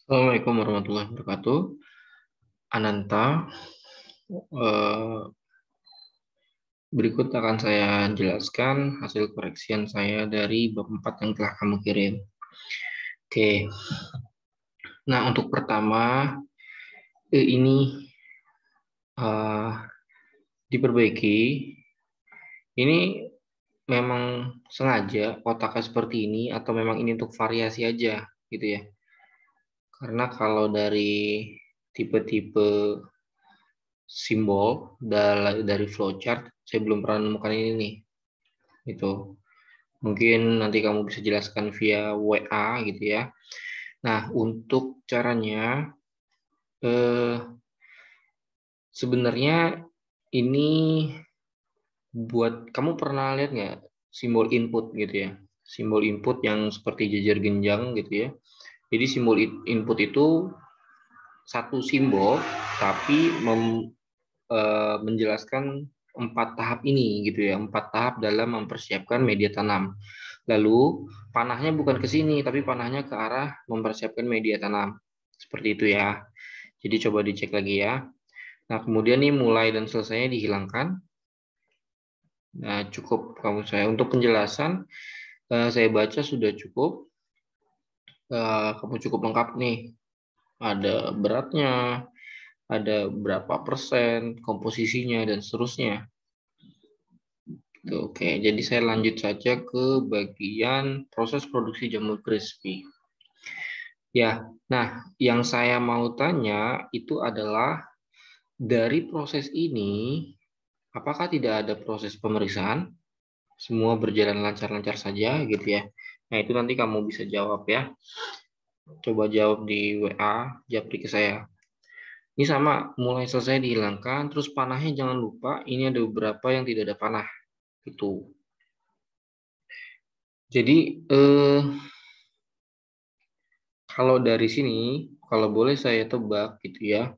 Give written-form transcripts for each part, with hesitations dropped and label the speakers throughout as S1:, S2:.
S1: Assalamualaikum warahmatullahi wabarakatuh. Ananta, eh, berikut akan saya jelaskan hasil koreksian saya dari bab 4 yang telah kamu kirim. Oke, nah untuk pertama, ini eh, diperbaiki. Ini memang sengaja kotaknya seperti ini atau memang ini untuk variasi aja gitu ya. Karena kalau dari tipe-tipe simbol dari flowchart, saya belum pernah menemukan ini nih. Itu mungkin nanti kamu bisa jelaskan via WA gitu ya. Nah, untuk caranya sebenarnya ini buat kamu pernah lihat nggak simbol input gitu ya? Simbol input yang seperti jejer genjang gitu ya. Jadi simbol input itu satu simbol tapi menjelaskan 4 tahap ini gitu ya, 4 tahap dalam mempersiapkan media tanam. Lalu panahnya bukan ke sini, tapi panahnya ke arah mempersiapkan media tanam. Seperti itu ya. Jadi coba dicek lagi ya. Nah, kemudian nih mulai dan selesainya dihilangkan. Nah, cukup kamu saya untuk penjelasan saya baca sudah cukup. Kamu cukup lengkap nih. Ada beratnya, ada berapa persen, komposisinya dan seterusnya. Oke, jadi saya lanjut saja ke bagian proses produksi jamur crispy. Ya, nah yang saya mau tanya itu adalah dari proses ini, apakah tidak ada proses pemeriksaan? Semua berjalan lancar-lancar saja gitu ya. Nah itu nanti kamu bisa jawab ya. Coba jawab di WA, japri ke saya. Ini sama, mulai selesai dihilangkan, terus panahnya jangan lupa, ini ada beberapa yang tidak ada panah. Itu. Jadi, kalau dari sini, kalau boleh saya tebak gitu ya,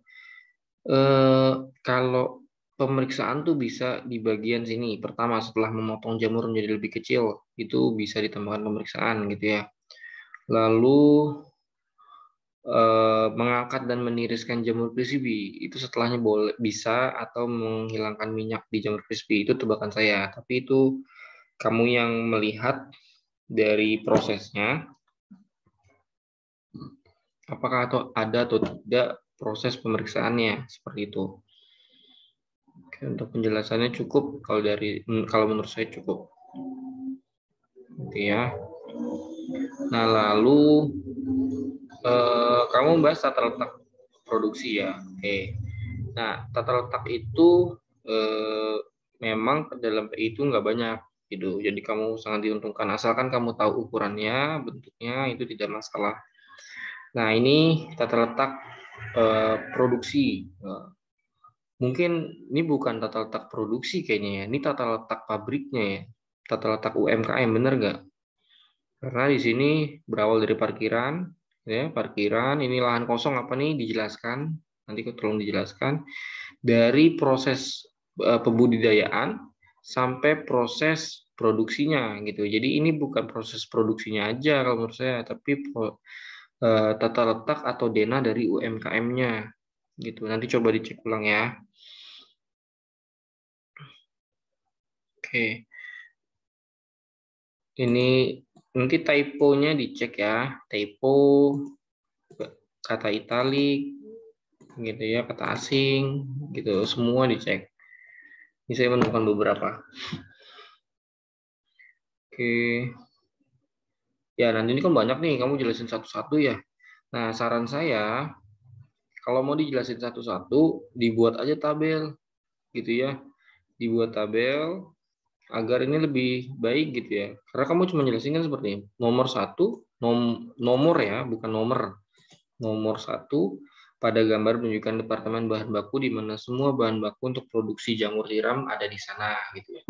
S1: kalau pemeriksaan tuh bisa di bagian sini. Pertama, setelah memotong jamur menjadi lebih kecil, itu bisa ditambahkan pemeriksaan gitu ya. Lalu mengangkat dan meniriskan jamur crispy itu setelahnya boleh bisa atau menghilangkan minyak di jamur crispy itu tebakan saya. Tapi itu kamu yang melihat dari prosesnya, apakah ada atau tidak proses pemeriksaannya seperti itu. Oke, untuk penjelasannya cukup kalau menurut saya cukup. Gitu ya. Nah, lalu kamu bahas tata letak produksi ya. Oke. Nah, tata letak itu memang dalam PI itu nggak banyak gitu. Jadi kamu sangat diuntungkan asalkan kamu tahu ukurannya, bentuknya itu tidak masalah. Nah, ini tata letak produksi. Mungkin ini bukan tata letak produksi kayaknya ya. Ini tata letak pabriknya ya. Tata letak UMKM, bener nggak? Karena di sini berawal dari parkiran, ya parkiran. Ini lahan kosong apa nih? Dijelaskan. Nanti tolong dijelaskan. Dari proses pembudidayaan sampai proses produksinya gitu. Jadi ini bukan proses produksinya aja kalau menurut saya, tapi tata letak atau dena dari UMKM-nya gitu. Nanti coba dicek ulang ya. Oke. Ini nanti typo-nya dicek ya. Typo, kata italik, gitu ya, kata asing, gitu. Semua dicek. Ini saya menemukan beberapa. Oke. Ya, nanti ini kan banyak nih. Kamu jelasin satu-satu ya. Nah, saran saya, kalau mau dijelasin satu-satu, dibuat aja tabel, gitu ya. Dibuat tabel agar ini lebih baik gitu ya. Karena kamu cuma jelasin kan seperti ini. Nomor satu, nomor ya, bukan nomor. Nomor satu, pada gambar menunjukkan departemen bahan baku di mana semua bahan baku untuk produksi jamur tiram ada di sana gitu ya.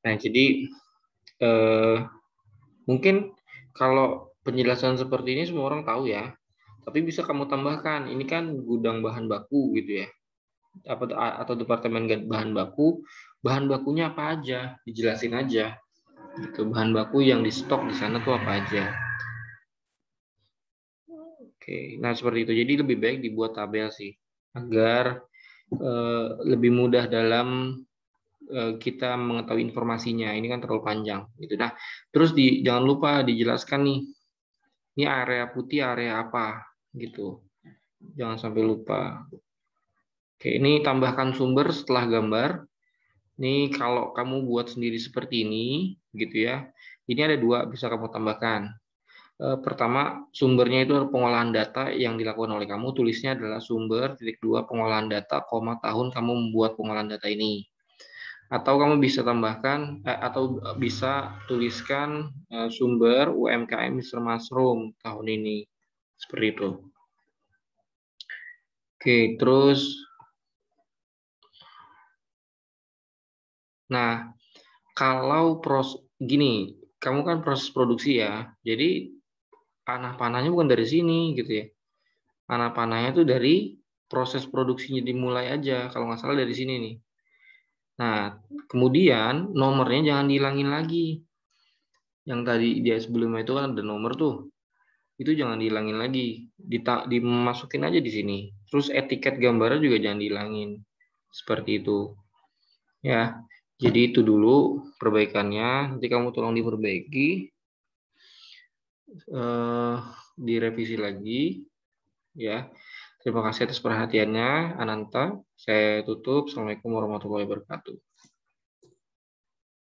S1: Nah, jadi mungkin kalau penjelasan seperti ini semua orang tahu ya. Tapi bisa kamu tambahkan, ini kan gudang bahan baku gitu ya. Atau departemen bahan baku, bahan bakunya apa aja, dijelasin aja. Gitu, bahan baku yang di stok di sana tuh apa aja. Oke, nah seperti itu. Jadi lebih baik dibuat tabel sih, agar lebih mudah dalam kita mengetahui informasinya. Ini kan terlalu panjang, gitu. Nah, terus jangan lupa dijelaskan nih, ini area putih area apa, gitu. Jangan sampai lupa. Oke, ini tambahkan sumber setelah gambar. Ini kalau kamu buat sendiri seperti ini, gitu ya. Ini ada dua bisa kamu tambahkan. Pertama, sumbernya itu pengolahan data yang dilakukan oleh kamu. Tulisnya adalah sumber titik dua pengolahan data, tahun kamu membuat pengolahan data ini. Atau kamu bisa tambahkan atau bisa tuliskan sumber UMKM Mr. Mushroom tahun ini. Seperti itu. Oke, terus nah, kalau gini, kamu kan proses produksi ya. Jadi panah panahnya bukan dari sini gitu ya. Panah panahnya itu dari proses produksinya dimulai aja. Kalau nggak salah dari sini nih. Nah, kemudian nomornya jangan dihilangin lagi. Yang tadi dia sebelumnya itu kan ada nomor tuh. Itu jangan dihilangin lagi. Dimasukin aja di sini. Terus etiket gambarnya juga jangan dihilangin. Seperti itu. Ya. Jadi itu dulu perbaikannya. Nanti kamu tolong diperbaiki. Direvisi lagi. Ya. Terima kasih atas perhatiannya, Ananta. Saya tutup. Assalamualaikum warahmatullahi wabarakatuh.